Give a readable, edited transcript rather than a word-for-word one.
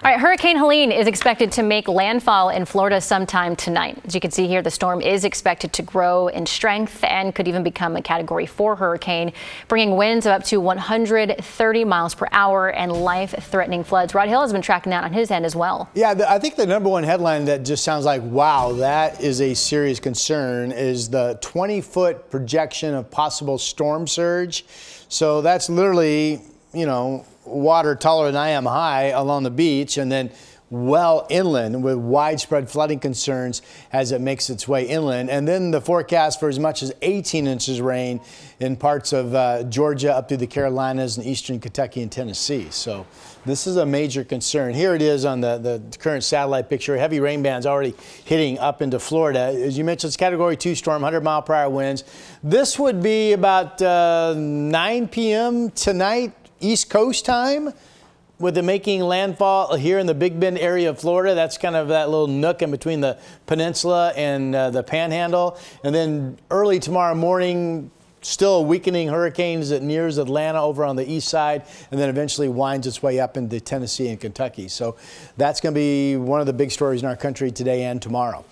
All right, Hurricane Helene is expected to make landfall in Florida sometime tonight. As you can see here, the storm is expected to grow in strength and could even become a Category 4 hurricane, bringing winds of up to 130 miles per hour and life-threatening floods. Rod Hill has been tracking that on his end as well. Yeah, I think the number one headline that just sounds like, wow, that is a serious concern, is the 20-foot projection of possible storm surge. So that's literally, water taller than I am high along the beach, and then well inland with widespread flooding concerns as it makes its way inland. And then the forecast for as much as 18 inches rain in parts of Georgia up through the Carolinas and eastern Kentucky and Tennessee. So this is a major concern. Here it is on the current satellite picture. Heavy rain bands already hitting up into Florida. As you mentioned, it's Category 2 storm, 100-mile-per-hour winds. This would be about 9 p.m. tonight, East Coast time, with it making landfall here in the Big Bend area of Florida. That's kind of that little nook in between the peninsula and the Panhandle. And then early tomorrow morning, still a weakening hurricane as it nears Atlanta over on the east side, and then eventually winds its way up into Tennessee and Kentucky. So that's going to be one of the big stories in our country today and tomorrow.